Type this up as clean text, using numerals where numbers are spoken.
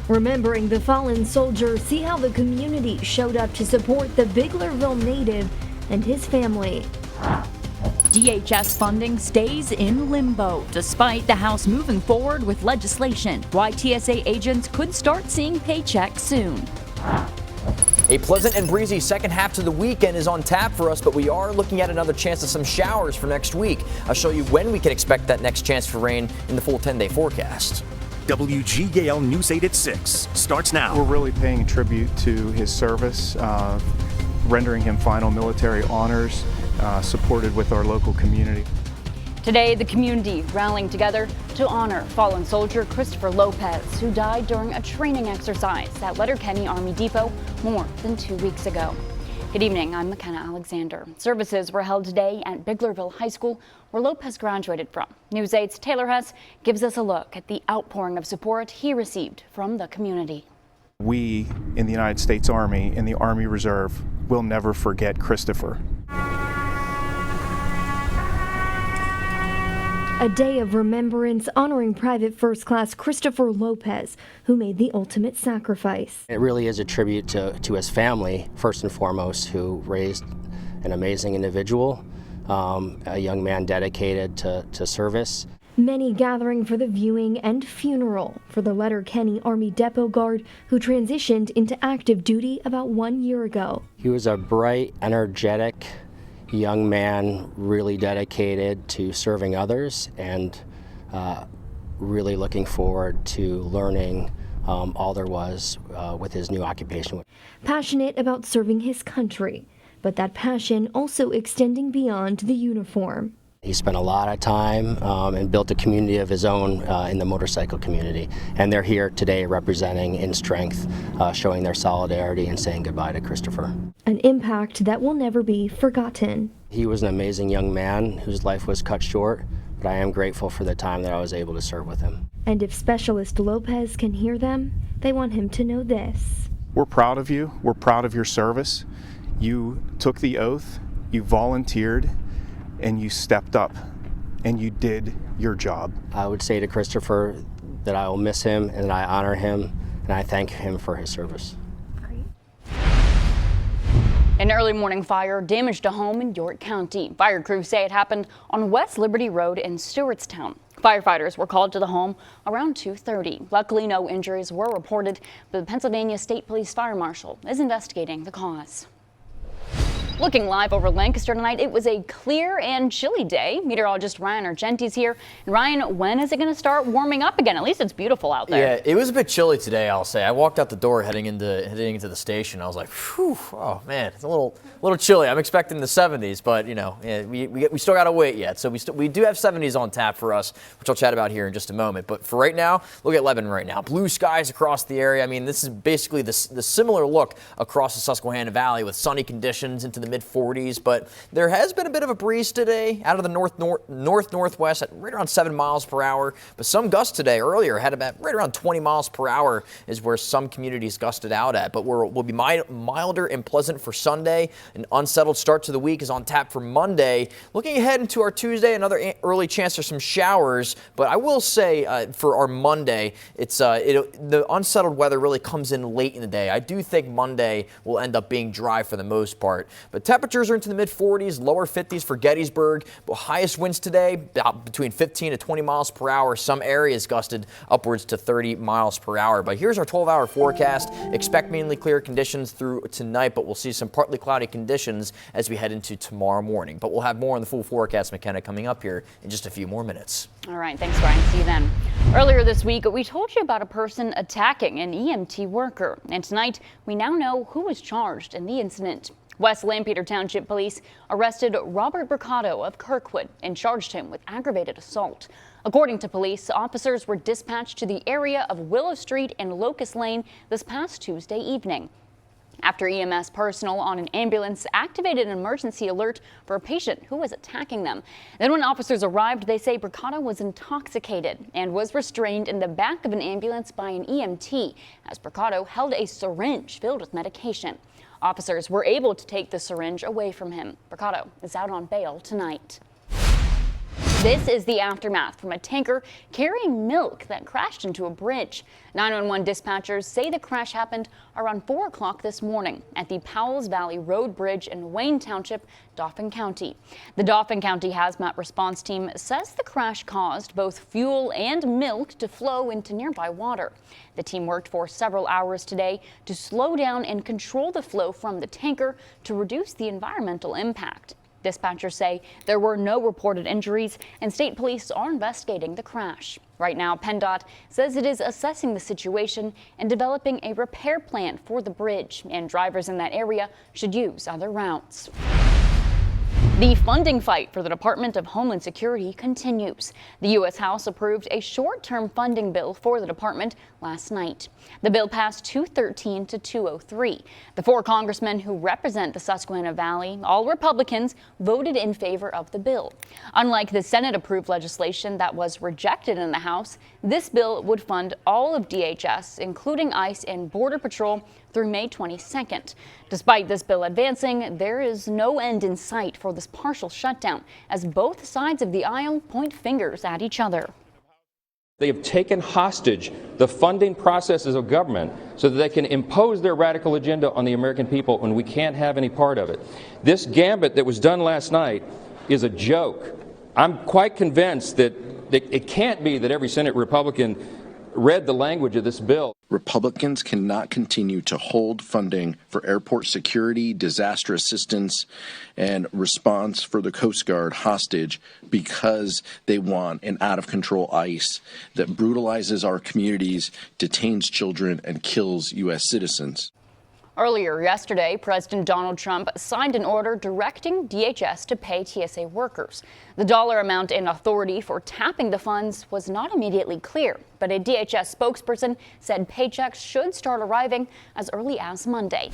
Remembering the fallen soldier, see how the community showed up to support the Biglerville native and his family. DHS funding stays in limbo despite the House moving forward with legislation. Why TSA agents could start seeing paychecks soon. A pleasant and breezy second half to the weekend is on tap for us, but we are looking at another chance of some showers for next week. I'll show you when we can expect that next chance for rain in the full 10-day forecast. WGAL News 8 at 6 starts now. We're really paying tribute to his service, rendering him final military honors, supported with our local community. Today, the community rallying together to honor fallen soldier Christopher Lopez, who died during a training exercise at Letterkenny Army Depot more than 2 weeks ago. Good evening, I'm McKenna Alexander. Services were held today at Biglerville High School, where Lopez graduated from. News 8's Taylor Hess gives us a look at the outpouring of support he received from the community. We in the United States Army, in the Army Reserve, will never forget Christopher. A day of remembrance honoring Private First Class Christopher Lopez, who made the ultimate sacrifice. It really is a tribute to his family, first and foremost, who raised an amazing individual, a young man dedicated to service. Many gathering for the viewing and funeral for the Letterkenny Army Depot Guard, who transitioned into active duty about 1 year ago. He was a bright, energetic young man, really dedicated to serving others and really looking forward to learning all there was with his new occupation. Passionate about serving his country, but that passion also extending beyond the uniform. He spent a lot of time and built a community of his own in the motorcycle community. And they're here today representing in strength, showing their solidarity and saying goodbye to Christopher. An impact that will never be forgotten. He was an amazing young man whose life was cut short, but I am grateful for the time that I was able to serve with him. And if Specialist Lopez can hear them, they want him to know this. We're proud of you. We're proud of your service. You took the oath, you volunteered, and you stepped up, and you did your job. I would say to Christopher that I will miss him, and I honor him, and I thank him for his service. An early morning fire damaged a home in York County. Fire crews say it happened on West Liberty Road in Stewartstown. Firefighters were called to the home around 2:30. Luckily, no injuries were reported, but the Pennsylvania State Police Fire Marshal is investigating the cause. Looking live over Lancaster tonight, it was a clear and chilly day. Meteorologist Ryan Argenti's here. And Ryan, when is it going to start warming up again? At least it's beautiful out there. Yeah, it was a bit chilly today, I'll say. I walked out the door heading into the station. I was like, whew, oh man, it's a little chilly. I'm expecting the 70s, but you know, yeah, we still got to wait yet. So we do have 70s on tap for us, which I'll chat about here in just a moment. But for right now, look at Lebanon right now. Blue skies across the area. I mean, this is basically the similar look across the Susquehanna Valley with sunny conditions into the mid-40s, but there has been a bit of a breeze today out of the northwest at right around 7 miles per hour. But some gusts today earlier had about right around 20 miles per hour is where some communities gusted out at. But we'll be milder and pleasant for Sunday. An unsettled start to the week is on tap for Monday. Looking ahead into our Tuesday, another early chance for some showers. But I will say for our Monday, the unsettled weather really comes in late in the day. I do think Monday will end up being dry for the most part. But temperatures are into the mid-40s, lower 50s for Gettysburg. Highest winds today between 15 to 20 miles per hour. Some areas gusted upwards to 30 miles per hour. But here's our 12-hour forecast. Expect mainly clear conditions through tonight, but we'll see some partly cloudy conditions as we head into tomorrow morning. But we'll have more on the full forecast, McKenna, coming up here in just a few more minutes. All right, thanks, Ryan. See you then. Earlier this week, we told you about a person attacking an EMT worker. And tonight, we now know who was charged in the incident. West Lampeter Township Police arrested Robert Mercado of Kirkwood and charged him with aggravated assault. According to police, officers were dispatched to the area of Willow Street and Locust Lane this past Tuesday evening, after EMS personnel on an ambulance activated an emergency alert for a patient who was attacking them. Then when officers arrived, they say Mercado was intoxicated and was restrained in the back of an ambulance by an EMT as Mercado held a syringe filled with medication. Officers were able to take the syringe away from him. Mercado is out on bail tonight. This is the aftermath from a tanker carrying milk that crashed into a bridge. 911 dispatchers say the crash happened around 4 o'clock this morning at the Powells Valley Road Bridge in Wayne Township, Dauphin County. The Dauphin County Hazmat Response Team says the crash caused both fuel and milk to flow into nearby water. The team worked for several hours today to slow down and control the flow from the tanker to reduce the environmental impact. Dispatchers say there were no reported injuries and state police are investigating the crash. Right now, PennDOT says it is assessing the situation and developing a repair plan for the bridge, and drivers in that area should use other routes. The funding fight for the Department of Homeland Security continues. The U.S. House approved a short-term funding bill for the department last night. The bill passed 213 to 203. The 4 congressmen who represent the Susquehanna Valley, all Republicans, voted in favor of the bill. Unlike the Senate-approved legislation that was rejected in the House, this bill would fund all of DHS, including ICE and Border Patrol, through May 22nd. Despite this bill advancing, there is no end in sight for this partial shutdown, as both sides of the aisle point fingers at each other. They have taken hostage the funding processes of government so that they can impose their radical agenda on the American people, and we can't have any part of it. This gambit that was done last night is a joke. I'm quite convinced that it can't be that every Senate Republican read the language of this bill. Republicans cannot continue to hold funding for airport security, disaster assistance, and response for the Coast Guard hostage because they want an out-of-control ICE that brutalizes our communities, detains children, and kills U.S. citizens. Earlier yesterday, President Donald Trump signed an order directing DHS to pay TSA workers. The dollar amount and authority for tapping the funds was not immediately clear, but a DHS spokesperson said paychecks should start arriving as early as Monday.